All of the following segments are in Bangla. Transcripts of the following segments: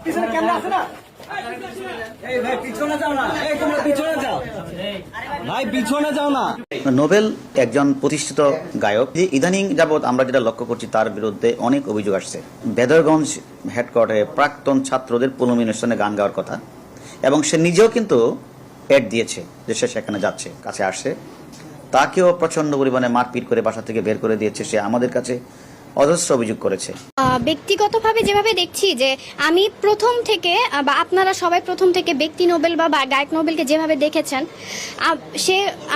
পিছনে ক্যামেরা আছে না? এই ভাই পিছনে যাও না, এই তোমরা পিছনে যাও, ভাই পিছনে যাও না। নোবেল একজন প্রতিষ্ঠিত গায়ক, যে ইদানিং যাবৎ আমরা যেটা লক্ষ্য করছি তার বিরুদ্ধে অনেক অভিযোগ আসছে। বেদরগঞ্জ হেডকোয়ার্টারে প্রাক্তন ছাত্রদের পুনর্মিলনী অনুষ্ঠানে গান গাওয়ার কথা, এবং সে নিজেও কিন্তু অ্যাড দিয়েছে যে সে সেখানে যাচ্ছে, কাছে আসছে। তাকেও প্রচন্ড পরিমাণে মারপিট করে বাসা থেকে বের করে দিয়েছে। সে আমাদের কাছে অজস্র অভিযোগ করেছে। ব্যক্তিগতভাবে যেভাবে দেখছি যে আমি প্রথম থেকে বা আপনারা সবাই প্রথম থেকে ব্যক্তি নোবেল বা গায়ক নোবেলকে যেভাবে দেখেছেন,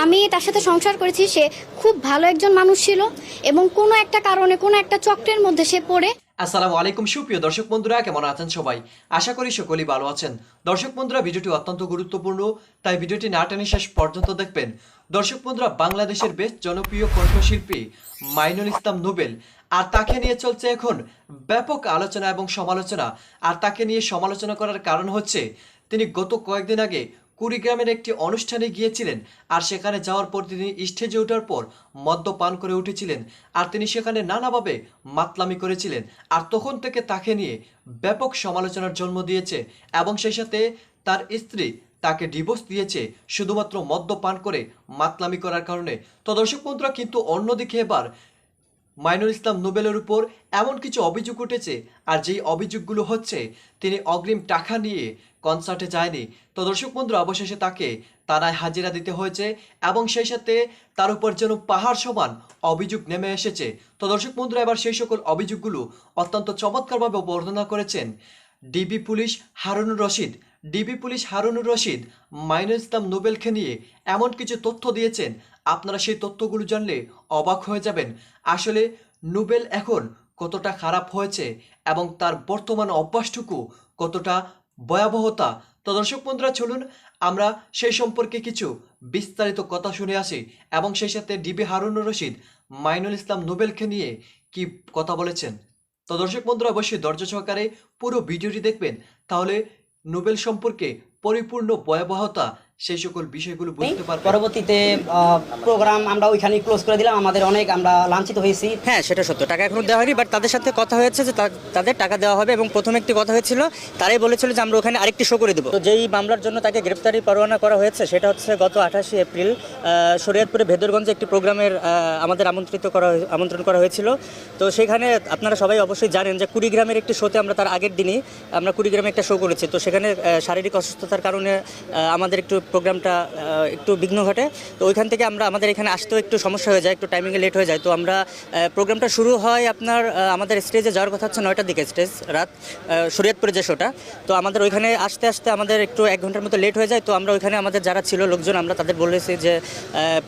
আমি তার সাথে সংসার করেছি। সে খুব ভালো একজন মানুষ ছিল এবং কোনো একটা কারণে কোনো একটা চক্রের মধ্যে সে পড়ে। আসসালামু আলাইকুম সুপ্রিয় দর্শক বন্ধুরা, কেমন আছেন সবাই? আশা করি সকলেই ভালো আছেন। দর্শক বন্ধুরা, ভিডিওটি অত্যন্ত গুরুত্বপূর্ণ, তাই ভিডিওটি না টেনে শেষ পর্যন্ত দেখবেন। দর্শক বন্ধুরা, বাংলাদেশের বেশ জনপ্রিয় কণ্ঠশিল্পী মাইনুল ইসলাম নোবেল, আর তাকে নিয়ে চলছে এখন ব্যাপক আলোচনা এবং সমালোচনা। আর তাকে নিয়ে সমালোচনা করার কারণ হচ্ছে তিনি গত কয়েকদিন আগে কুড়িগ্রামের একটি অনুষ্ঠানে গিয়েছিলেন, আর সেখানে যাওয়ার পর তিনি স্টেজে ওঠার পর মদ্যপান করে উঠেছিলেন, আর তিনি সেখানে নানাভাবে মাতলামি করেছিলেন। আর তখন থেকে তাকে নিয়ে ব্যাপক সমালোচনার জন্ম দিয়েছে, এবং সেই সাথে তার স্ত্রী তাকে ডিভোর্স দিয়েছে শুধুমাত্র মদ্যপান করে মাতলামি করার কারণে। তো দর্শক বন্ধুরা, কিন্তু অন্যদিকে এবার মাইনুল ইসলাম নোবেলের উপর এমন কিছু অভিযোগ উঠেছে, আর যেই অভিযোগগুলো হচ্ছে তিনি অগ্রিম টাকা নিয়ে কনসার্টে যায়নি। তো দর্শক বন্ধুরা, অবশেষে তাকে থানায় হাজিরা দিতে হয়েছে, এবং সেই সাথে তার উপর যেন পাহাড় সমান অভিযোগ নেমে এসেছে। তো দর্শক বন্ধুরা, এবার সেই সকল অভিযোগগুলো অত্যন্ত চমৎকারভাবে বর্ণনা করেছেন DB police Harunur Rashid. DB police Harunur Rashid Mainul Islam নোবেলকে নিয়ে এমন কিছু তথ্য দিয়েছেন, আপনারা সেই তথ্যগুলো জানলে অবাক হয়ে যাবেন। আসলে নোবেল এখন কতটা খারাপ হয়েছে এবং তার বর্তমান অভ্যাসটুকু কতটা ভয়াবহতা। তো দর্শক বন্ধুরা, চলুন আমরা সেই সম্পর্কে কিছু বিস্তারিত কথা শুনে আসি, এবং সেই সাথে ডিবি হারুনুর রশিদ মাইনুল ইসলাম নোবেলকে নিয়ে কি কথা বলেছেন। তো দর্শক বন্ধুরা, অবশ্যই ধৈর্য সহকারে পুরো ভিডিওটি দেখবেন, তাহলে নোবেল সম্পর্কে পরিপূর্ণ ভয়াবহতা সেই সকল বিষয়গুলো বুঝতে পারবেন। পরবর্তীতে প্রোগ্রাম আমরা ওইখানে ক্লোজ করে দিলাম, আমাদের অনেক আমরা লাঞ্ছিত হয়েছি। হ্যাঁ, সেটা সত্য, টাকা এখনো দেওয়া হয়নি, বাট তাদের সাথে কথা হয়েছে যে তাদের টাকা দেওয়া হবে। এবং প্রথম একটি কথা হয়েছিল, তারাই বলেছিল যে আমরা ওখানে আরেকটি শো করে দেবো। তো যেই মামলার জন্য তাকে গ্রেপ্তারি পরোয়ানা করা হয়েছে, সেটা হচ্ছে গত 28 এপ্রিল শরীয়তপুরে ভেদরগঞ্জে একটি প্রোগ্রামের আমাদের আমন্ত্রণ করা হয়েছিল। তো সেখানে আপনারা সবাই অবশ্যই জানেন যে কুড়িগ্রামের একটি শোতে আমরা তার আগের দিনই আমরা কুড়িগ্রামে একটা শো করেছি। তো সেখানে শারীরিক অসুস্থতার কারণে আমাদের একটু প্রোগ্রামটা একটু বিঘ্ন ঘটে। তো ওইখান থেকে আমাদের এখানে আসতেও একটু সমস্যা হয়ে যায়, একটু টাইমিংয়ে লেট হয়ে যায়। তো আমরা প্রোগ্রামটা শুরু হয় আপনার আমাদের স্টেজে যাওয়ার কথা হচ্ছে 9টার দিকে, স্টেজ রাত শরীয়তপুরে যে শোটা। তো আমাদের ওইখানে আসতে আসতে আমাদের একটু 1 ঘন্টার মতো লেট হয়ে যায়। তো আমরা ওইখানে আমাদের যারা ছিল লোকজন, আমরা তাদের বলেছি যে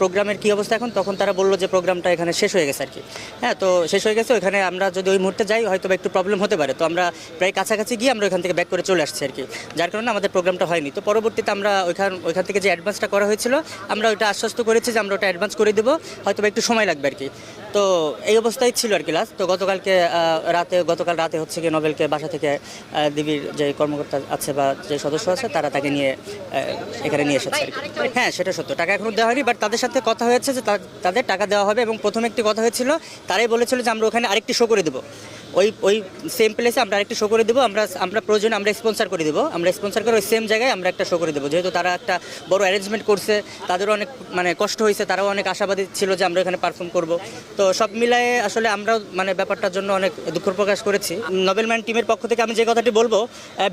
প্রোগ্রামের কী অবস্থা এখন। তখন তারা বললো যে প্রোগ্রামটা এখানে শেষ হয়ে গেছে আর কি। হ্যাঁ, তো শেষ হয়ে গেছে। ওইখানে আমরা যদি ওই মুহূর্তে যাই হয়তো একটু প্রবলেম হতে পারে। তো আমরা প্রায় কাছাকাছি গিয়ে আমরা ওইখান থেকে ব্যাক করে চলে আসছি আর কি, যার কারণে আমাদের প্রোগ্রামটা হয়নি। তো পরবর্তীতে আমরা ওইখান থেকে যে অ্যাডভান্সটা করা হয়েছিল, আমরা ওইটা আশ্বস্ত করেছি যে আমরা ওটা অ্যাডভান্স করে দেবো, হয়তো একটু সময় লাগবে আর কি। তো এই অবস্থায় ছিল আর কি লাস্ট। তো গতকাল রাতে হচ্ছে কি নোবেলকে বাসা থেকে ডিবির যে কর্মকর্তা আছে বা যে সদস্য আছে, তারা তাকে নিয়ে এখানে নিয়ে এসেছে আর কি। হ্যাঁ, সেটা সত্য, টাকা এখনো দেওয়া হয়নি, বাট তাদের সাথে কথা হয়েছে যে তাদের টাকা দেওয়া হবে। এবং প্রথম একটি কথা হয়েছিল, তারাই বলেছিল যে আমরা ওখানে আরেকটি শো করে দেবো, ওই সেম প্লেসে আমরা আরেকটি শো করে দেবো। আমরা প্রয়োজনে আমরা স্পন্সার করে দেবো, আমরা স্পন্সার করে ওই সেম জায়গায় আমরা একটা শো করে দেবো। যেহেতু তারা একটা বড় অ্যারেঞ্জমেন্ট করছে, তাদেরও অনেক কষ্ট হয়েছে, তারাও অনেক আশাবাদী ছিল যে আমরা এখানে পারফর্ম করব। তো সব মিলায়ে আসলে আমরাও ব্যাপারটার জন্য অনেক দুঃখ প্রকাশ করেছি। নোবেলম্যান টিমের পক্ষ থেকে আমি যে কথাটি বলবো,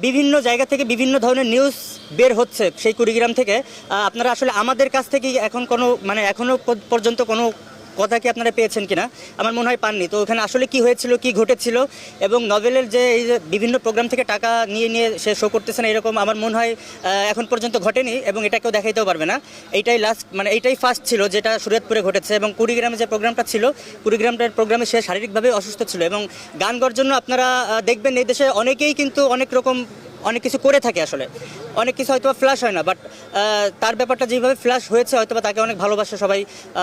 বিভিন্ন জায়গা থেকে বিভিন্ন ধরনের নিউজ বের হচ্ছে সেই কুড়িগ্রাম থেকে। আপনারা আসলে আমাদের কাছ থেকে এখন এখনও পর্যন্ত কোনো কথা কি আপনারা পেয়েছেন কিনা, আমার মনে হয় পাননি। তো ওখানে আসলে কি হয়েছিল, কি ঘটেছিল, এবং নোবেলের যে এই যে বিভিন্ন প্রোগ্রাম থেকে টাকা নিয়ে সে শো করতেছে না, এরকম আমার মনে হয় এখন পর্যন্ত ঘটেনি, এবং এটা কেউ দেখাইতেও পারবে না। এইটাই লাস্ট, এইটাই ফার্স্ট ছিল যেটা শরীয়তপুরে ঘটেছে। এবং কুড়িগ্রামে যে প্রোগ্রামটা ছিল, কুড়িগ্রামটার প্রোগ্রামে সে শারীরিকভাবে অসুস্থ ছিল। এবং গান গাওয়ার জন্য আপনারা দেখবেন এই দেশে অনেকেই কিন্তু অনেক কিছু করে থাকে, আসলে অনেক কিছু হয়তো ফ্ল্যাশ হয় না, বাট তার ব্যাপারটা যেভাবে ফ্ল্যাশ হয়েছে হয়তো বা তাকে অনেক ভালোবাসে সবাই,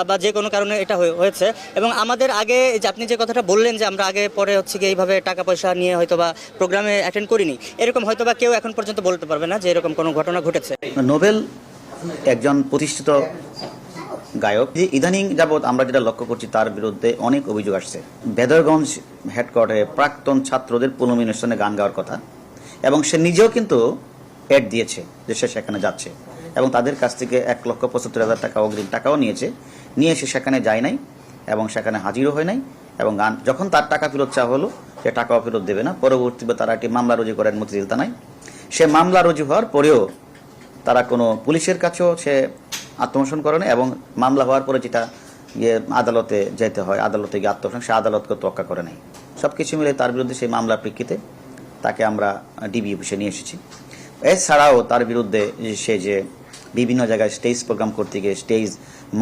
বা যে কোনো কারণে এটা হয়েছে। এবং আমাদের আগে যে আপনি যে কথাটা বললেন যে আমরা আগে পরে হচ্ছে কি এইভাবে টাকা পয়সা নিয়ে হয়তো বা প্রোগ্রামে অ্যাটেন্ড করিনি, এরকম হয়তো বা কেউ এখন পর্যন্ত বলতে পারবে না যে এরকম কোনো ঘটনা ঘটেছে। নোবেল একজন প্রতিষ্ঠিত গায়ক, যে ইদানিং যাবৎ আমরা যেটা লক্ষ্য করছি তার বিরুদ্ধে অনেক অভিযোগ আসছে। বেদরগঞ্জ হেডকোয়ার্টারে প্রাক্তন ছাত্রদের পুনর্মিলনী অনুষ্ঠানে গান গাওয়ার কথা, এবং সে নিজেও কিন্তু অ্যাড দিয়েছে যে সে সেখানে যাচ্ছে, এবং তাদের কাছ থেকে 1,75,000 টাকা অগ্রিম টাকাও নিয়ে সে সেখানে যায় নাই এবং সেখানে হাজিরও হয় নাই। এবং যখন তার টাকা ফেরত চাওয়া হলো, সে টাকাও ফেরত দেবে না। পরবর্তীতে তারা একটি মামলা রুজু করেন মতিঝিল থানায়। সে মামলা রুজু হওয়ার পরেও তারা কোনো পুলিশের কাছেও সে আত্মসমর্পণ করে না, এবং মামলা হওয়ার পরে যেটা আদালতে যেতে হয়, আদালতে গিয়ে আত্মসমর্পণ, সে আদালতকে তোয়াক্কা করে নাই। সব কিছু মিলে তার বিরুদ্ধে সেই মামলার প্রেক্ষিতে তাকে আমরা ডিবি অফিসে নিয়ে এসেছি। এছাড়াও তার বিরুদ্ধে সে যে বিভিন্ন জায়গায় স্টেজ প্রোগ্রাম করতে গিয়ে স্টেজ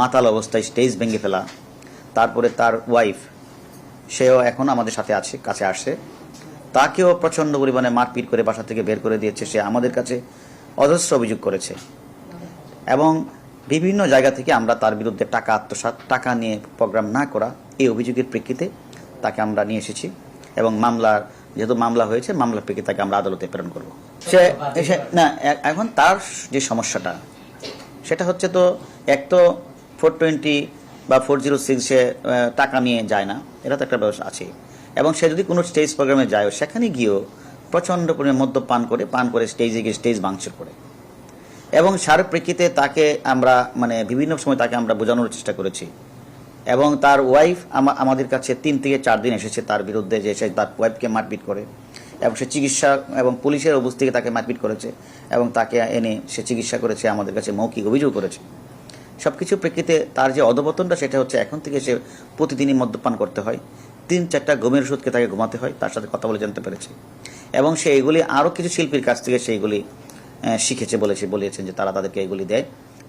মাতাল অবস্থায় স্টেজ ভেঙে ফেলা, তারপরে তার ওয়াইফ সেও এখন আমাদের সাথে আছে, কাছে আসছে, তাকেও প্রচণ্ড পরিমাণে মারপিট করে বাসা থেকে বের করে দিয়েছে। সে আমাদের কাছে অজস্র অভিযোগ করেছে, এবং বিভিন্ন জায়গা থেকে আমরা তার বিরুদ্ধে টাকা আত্মসাৎ, টাকা নিয়ে প্রোগ্রাম না করা, এই অভিযোগের প্রেক্ষিতে তাকে আমরা নিয়ে এসেছি। এবং যেহেতু মামলা হয়েছে, মামলার প্রেক্ষিতে তাকে আমরা আদালতে প্রেরণ করব। না, এখন তার যে সমস্যাটা সেটা হচ্ছে, তো এক তো 420 বা 406 সে টাকা নিয়ে যায় না, এটা তো একটা ব্যবস্থা আছে। এবং সে যদি কোনো স্টেজ প্রোগ্রামে যায়, সেখানে গিয়েও প্রচণ্ড পরিমাণে মদ্যপান করে স্টেজে গিয়ে স্টেজ ভাঙচুর করে। এবং সার প্রেক্ষিতে তাকে আমরা বিভিন্ন সময় তাকে আমরা বোঝানোর চেষ্টা করেছি। এবং তার ওয়াইফ আমাদের কাছে 3 থেকে 4 দিন এসেছে তার বিরুদ্ধে, যে সে তার ওয়াইফকে মারপিট করে, এবং সে চিকিৎসা এবং পুলিশের উপস্থিতিতে তাকে মারপিট করেছে, এবং তাকে এনে সে চিকিৎসা করেছে, আমাদের কাছে মৌখিক অভিযোগ করেছে। সবকিছু প্রেক্ষিতে তার যে অধপতনটা, সেটা হচ্ছে এখন থেকে সে প্রতিদিনই মদ্যপান করতে হয়, 3-4টা ঘুমের ওষুধকে তাকে ঘুমাতে হয়, তার সাথে কথা বলে জানতে পেরেছে। এবং সে এগুলি আরও কিছু শিল্পীর কাছ থেকে সেইগুলি শিখেছে, বলেছেন যে তারা তাদেরকে এগুলি দেয়,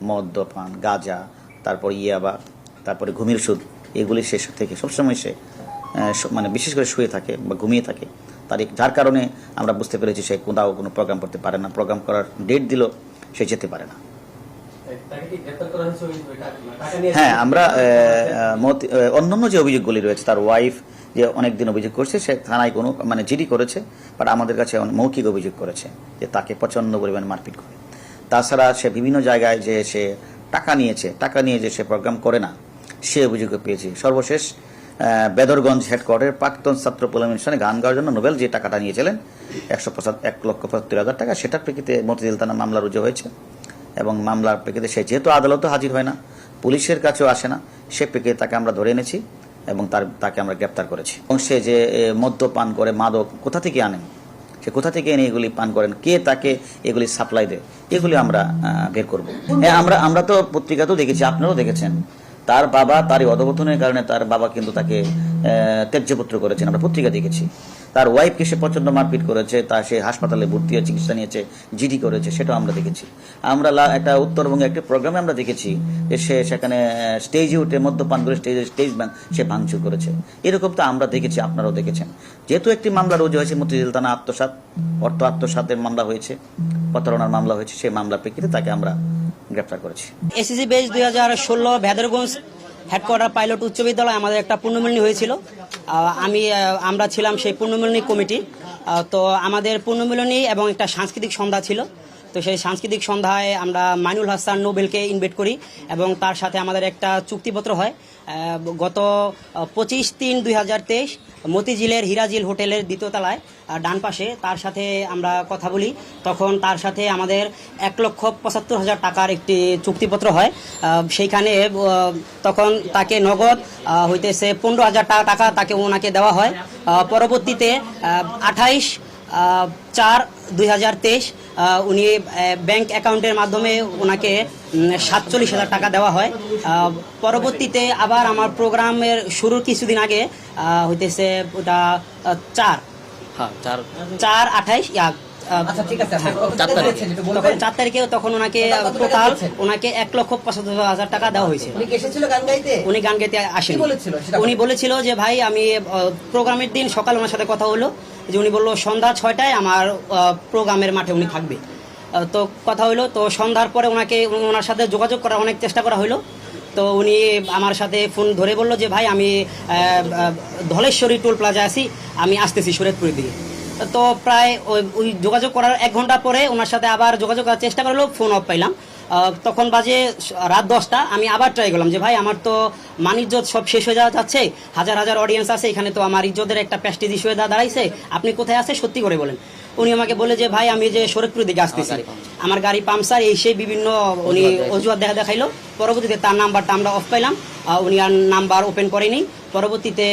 মদ্যপান, গাঁজা, তারপর ইয়াবা, তারপরে ঘুমের ওষুধ, এগুলি শেষ থেকে সবসময় সে বিশেষ করে শুয়ে থাকে বা ঘুমিয়ে থাকে। যার কারণে আমরা বুঝতে পেরেছি সে কোথাও কোনো প্রোগ্রাম করতে পারে না, প্রোগ্রাম করার ডেট দিল সে যেতে পারে না। হ্যাঁ, আমরা অন্যান্য যে অভিযোগগুলি রয়েছে, তার ওয়াইফ যে অনেকদিন অভিযোগ করছে, সে থানায় কোনো জিডি করেছে, বাট আমাদের কাছে মৌখিক অভিযোগ করেছে যে তাকে প্রচণ্ড পরিমাণে মারপিট করে। তাছাড়া সে বিভিন্ন জায়গায় যে সে টাকা নিয়ে যে সে প্রোগ্রাম করে না, সে অভিযোগ পেয়েছে। সর্বশেষ বেদরগঞ্জ হেডকোয়ার্টারের প্রাক্তন ছাত্র প্রলমিশনে গান গাওয়ার জন্য নোবেল যে টাকাটা নিয়েছিলেন 1,75,000 টাকা, সেটার প্রেক্ষিতে মতিঝিল থানা মামলা রুজু হয়েছে। এবং মামলার প্রেক্ষিতে সে যেহেতু আদালতে হাজির হয় না, পুলিশের কাছেও আসে না, সে প্রেক্ষিতে তাকে আমরা ধরে এনেছি এবং তাকে আমরা গ্রেপ্তার করেছি। এবং সে যে মদ্যপান করে, মাদক কোথা থেকে আনেন, সে কোথা থেকে এনে এগুলি পান করেন, কে তাকে এগুলি সাপ্লাই দেয়, এগুলি আমরা বের করব। আমরা তো পত্রিকাতেও দেখেছি, আপনারাও দেখেছেন, তার বাবা তার অধপতনের কারণে তার বাবা কিন্তু তাকে ত্যাজ্যপুত্র করেছেন, আমরা পত্রিকা দেখেছি। তার ওয়াইফকে সে প্রচণ্ড মারপিট করেছে, সে হাসপাতালে ভর্তি হয়ে চিকিৎসা নিয়েছে, জিডি করেছে, সেটাও আমরা দেখেছি। আমরা একটা উত্তরবঙ্গে একটি প্রোগ্রামে আমরা দেখেছি যে সে সেখানে স্টেজে উঠে মদ্যপান করে সে ভাঙচুর করেছে। এরকম তো আমরা দেখেছি, আপনারাও দেখেছেন। যেহেতু একটি মামলা রুজু হয়েছে, মতিঝিল থানা অর্থ আত্মসাতের মামলা হয়েছে, প্রতারণার মামলা হয়েছে, সেই মামলার প্রেক্ষিতে তাকে আমরা গ্রেপ্তার করেছি। এসএসসি বেজ 2016 ভেদরগঞ্জ হেডকোয়ার্টার পাইলট উচ্চ বিদ্যালয়ে আমাদের একটা পুণ্যমিলনী হয়েছিল। আমরা ছিলাম সেই পুণ্যমিলনী কমিটি। তো আমাদের পুণ্যমিলনী এবং একটা সাংস্কৃতিক সন্ধ্যা ছিল। তো সেই সাংস্কৃতিক সন্ধ্যায় আমরা মাইনুল হাসান নোবেলকে ইনভাইট করি, এবং তার সাথে আমাদের একটা চুক্তিপত্র হয়। গত 25/3/2023 মতিঝিলের হিরাজিল হোটেলের 2য় তলায় ডান পাশে তার সাথে আমরা কথা বলি। তখন তার সাথে আমাদের 1,75,000 টাকার একটি চুক্তিপত্র হয়। সেইখানে তখন তাকে নগদ হইতেছে 15,000 টাকা ওনাকে দেওয়া হয়। পরবর্তীতে 28/4/2023 উনি ব্যাংক অ্যাকাউন্টের মাধ্যমে ওনাকে 47,000 টাকা দেওয়া হয়। পরবর্তীতে আবার আমার প্রোগ্রামের শুরুর কিছুদিন আগে হইতেছে ওটা 4/28 4 তারিখে তখন ওনাকে টোটাল 1,75,000 টাকা দেওয়া হয়েছিল। উনি গান গাইতে আসেন। উনি বলেছিল যে ভাই, আমি প্রোগ্রামের দিন সকাল ওনার সাথে কথা হলো, যে উনি বললো সন্ধ্যা 6টায় আমার প্রোগ্রামের মাঠে উনি থাকবে। তো কথা হইলো, তো সন্ধ্যার পরে ওনার সাথে যোগাযোগ করার অনেক চেষ্টা করা হইলো। তো উনি আমার সাথে ফোন ধরে বললো যে ভাই, আমি ধলেশ্বরী টোল প্লাজা আছি, আমি আসতেছি শরীয়তপুরের দিকে। তো প্রায় ওই যোগাযোগ করার 1 ঘন্টা পরে ওনার সাথে আবার যোগাযোগ করার চেষ্টা করলো, ফোন অফ পাইলাম। তখন বাজে রাত 10টা। আমি আবার ট্রাই করলাম যে ভাই আমার তো মান ইজ্জত সব শেষ হয়ে যাচ্ছে, হাজার হাজার অডিয়েন্স আছে এখানে, তো আমার ইজ্জতের একটা প্রেস্টিজ ইস্যু হয়ে দাঁড়াইছে, আপনি কোথায় আছে সত্যি করে বলেন। উনি আমাকে বলে যে ভাই আমি যে শরীরপুর দিকে আসতেছি, আমার গাড়ি পাম্পসার, এই সেই বিভিন্ন উনি অজুহাত দেখাইলো। পরবর্তীতে তার নাম্বারটা আমরা অফ পাইলাম, উনি আর নাম্বার ওপেন করেনি। পরবর্তীতে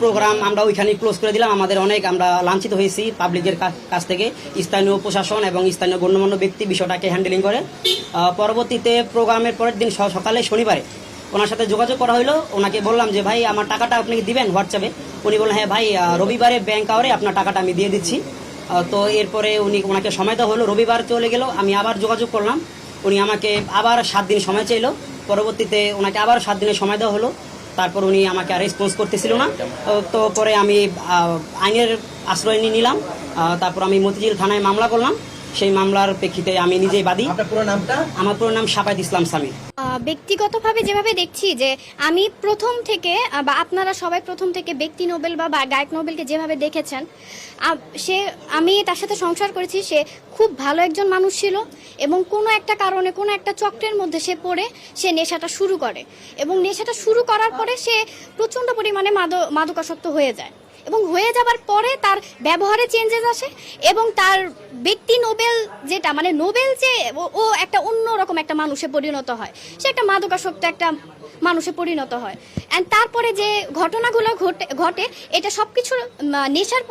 প্রোগ্রাম আমরা ওইখানে ক্লোজ করে দিলাম। আমাদের অনেক আমরা লাঞ্ছিত হয়েছি পাবলিকের কাছ থেকে, স্থানীয় প্রশাসন এবং স্থানীয় গণ্যমান্য ব্যক্তি বিষয়টাকে হ্যান্ডেলিং করে। পরবর্তীতে প্রোগ্রামের পরের দিন সকালে শনিবারে ওনার সাথে যোগাযোগ করা হলো। ওনাকে বললাম যে ভাই আমার টাকাটা আপনি দিবেন হোয়াটসঅ্যাপে। উনি বললেন হ্যাঁ ভাই রবিবারে ব্যাংক আওয়ারে আপনার টাকাটা আমি দিয়ে দিচ্ছি। তো এরপরে ওনাকে সময় দেওয়া হলো, রবিবার চলে গেল। আমি আবার যোগাযোগ করলাম, উনি আমাকে আবার 7 দিন সময় চাইলো। পরবর্তীতে ওনাকে আবার 7 দিনের সময় দেওয়া হলো, তারপর উনি আমাকে আর রেসপন্স করতেছিল না। তো পরে আমি আইনের আশ্রয় নিয়ে নিলাম। তারপর আমি মতিঝিল থানায় মামলা করলাম। সেই মামলার প্রেক্ষিতে আমি নিজেই বাদী। আমার পুরো নাম শাফায়েত ইসলাম সামি। ব্যক্তিগতভাবে যেভাবে দেখছি যে আমি প্রথম থেকে বা আপনারা সবাই প্রথম থেকে ব্যক্তি নোবেল বা গায়ক নোবেলকে যেভাবে দেখেছেন, আমি তার সাথে সংসার করেছি। সে খুব ভালো একজন মানুষ ছিল এবং কোনো একটা কারণে কোনো একটা চক্রের মধ্যে সে পড়ে সে নেশাটা শুরু করে এবং নেশাটা শুরু করার পরে সে প্রচণ্ড পরিমাণে মাদকাসক্ত হয়ে যায় এবং হয়ে যাবার পরে তার ব্যবহারে চেঞ্জেস আসে এবং তার ব্যক্তি নোবেল যেটা মানে নোবেল যে ও একটা অন্যরকম একটা মানুষে পরিণত হয়, সে একটা মাদকাসক্ত একটা মানুষে পরিণত হয়। অ্যান্ড তারপরে যে ঘটনাগুলো ঘটে এটা সব কিছুর নেশার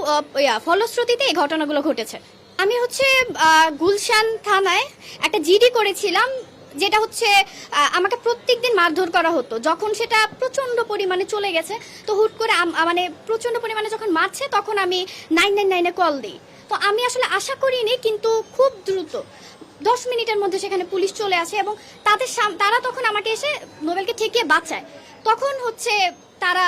ফলশ্রুতিতে এই ঘটনাগুলো ঘটেছে। আমি গুলশান থানায় একটা জিডি করেছিলাম, যেটা আমাকে প্রত্যেকদিন মারধর করা হতো। যখন সেটা প্রচন্ড পরিমাণে চলে গেছে, তো হুট করে মানে প্রচন্ড পরিমাণে যখন মারছে তখন আমি 999-এ কল দিই। তো আমি আসলে আশা করিনি, কিন্তু খুব দ্রুত 10 মিনিটের মধ্যে সেখানে পুলিশ চলে আসে এবং তারা তখন আমাকে এসে নোবেলকে ঠেকিয়ে বাঁচায়। তখন তারা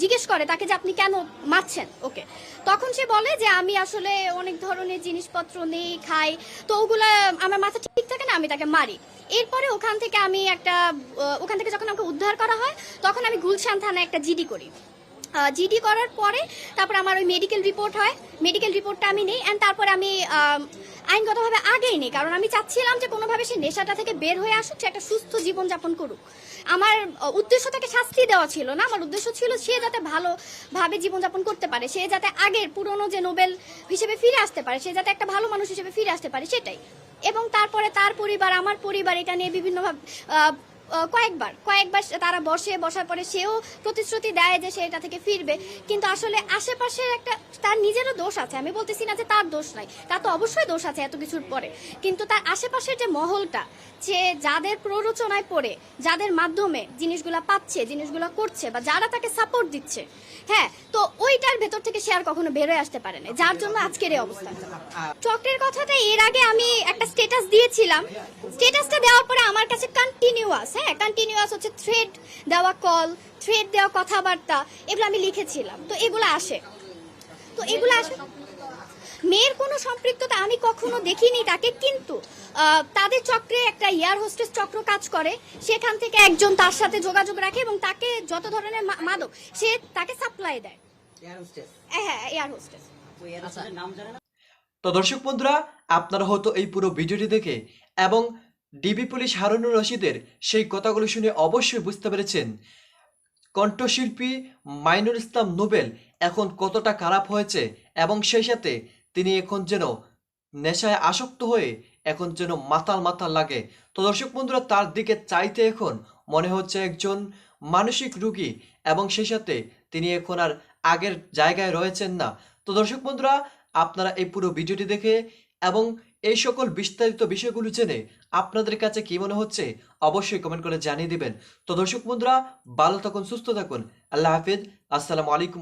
জিজ্ঞেস করে তাকে যে আপনি কেন মারছেন ওকে। তখন সে বলে যে আমি আসলে অনেক ধরনের জিনিসপত্র নেই, খাই, তো ওগুলা আমার মাথা ঠিক থাকে না, আমি তাকে মারি। এরপরে ওখান থেকে যখন আমাকে উদ্ধার করা হয় তখন আমি গুলশান থানায় একটা জিডি করি। জিডি করার পরে তারপর আমার ওই মেডিকেল রিপোর্ট হয়, মেডিকেল রিপোর্টটা আমি নেই। অ্যান্ড তারপরে আমি আইনগতভাবে আগেই নেই, কারণ আমি চাচ্ছিলাম যে কোনোভাবে সে নেশাটা থেকে বের হয়ে আসুক, সে একটা সুস্থ জীবনযাপন করুক। আমার উদ্দেশ্য তাকে শাস্তি দেওয়া ছিল না, আমার উদ্দেশ্য ছিল সে যাতে ভালোভাবে জীবনযাপন করতে পারে, সে যাতে আগের পুরনো যে নোবেল হিসেবে ফিরে আসতে পারে, সে যাতে একটা ভালো মানুষ হিসেবে ফিরে আসতে পারে, সেটাই। এবং তারপরে তার পরিবার, আমার পরিবার এটা নিয়ে বিভিন্নভাবে কয়েকবার তারা বসার পরে সেও প্রতিশ্রুতি দেয় যে সে এটা থেকে ফিরবে, কিন্তু আসলে আশেপাশের তার নিজেরও দোষ আছে। আমি বলতেছি না যে তার দোষ নাই, তার তো অবশ্যই দোষ আছে এত কিছুর পরে, কিন্তু তার আশেপাশের যে মহলটা, যে যাদের প্ররোচনায় পড়ে, যাদের মাধ্যমে জিনিসগুলা পাচ্ছে, জিনিসগুলা করছে, বা যারা তাকে সাপোর্ট দিচ্ছে, হ্যাঁ, তো ওইটার ভেতর থেকে সে আর কখনো বেরোয় আসতে পারে না, যার জন্য আজকের এই অবস্থা। চক্রের কথাটা এর আগে আমি একটা স্ট্যাটাস দিয়েছিলাম, স্ট্যাটাসটা দেওয়ার পরে আমার কাছে কন্টিনিউয়াস থ্রেড দেওয়া কল, থ্রেড দেওয়া কথাবার্তা, এগুলো আমি লিখেছিলাম। তো এগুলো আসে মেয়ের কোনো সম্পৃক্ততা আমি কখনো দেখিনি তাকে, কিন্তু তাদের চক্রে একটা এয়ার হোস্টেস চক্র কাজ করে, সেখান থেকে একজন তার সাথে যোগাযোগ রাখে এবং তাকে যত ধরনের মাদক সে তাকে সাপ্লাই দেয়। হ্যাঁ, এয়ার হোস্টেস। তো দর্শক বন্ধুরা, আপনারা হয়তো এই পুরো ভিডিওটি দেখে এবং ডিবি পুলিশ হারুনুর রশিদের সেই কথাগুলো শুনে অবশ্যই বুঝতে পেরেছেন কণ্ঠশিল্পী মাইনুল ইসলাম নোবেল এখন কতটা খারাপ হয়েছে, এবং সেই সাথে তিনি এখন যেন নেশায় আসক্ত হয়ে এখন যেন মাতাল লাগে। তো দর্শক বন্ধুরা, তার দিকে চাইতে এখন মনে হচ্ছে একজন মানসিক রোগী, এবং সেই সাথে তিনি এখন আর আগের জায়গায় রয়েছেন না। তো দর্শক বন্ধুরা, আপনারা এই পুরো ভিডিওটি দেখে এবং এই সকল বিস্তারিত বিষয়গুলো জেনে আপনাদের কাছে কি মনে হচ্ছে অবশ্যই কমেন্ট করে জানিয়ে দিবেন। তো দর্শক বন্ধুরা, ভালো থাকুন, সুস্থ থাকুন, আল্লাহ হাফিজ, আসসালামু আলাইকুম।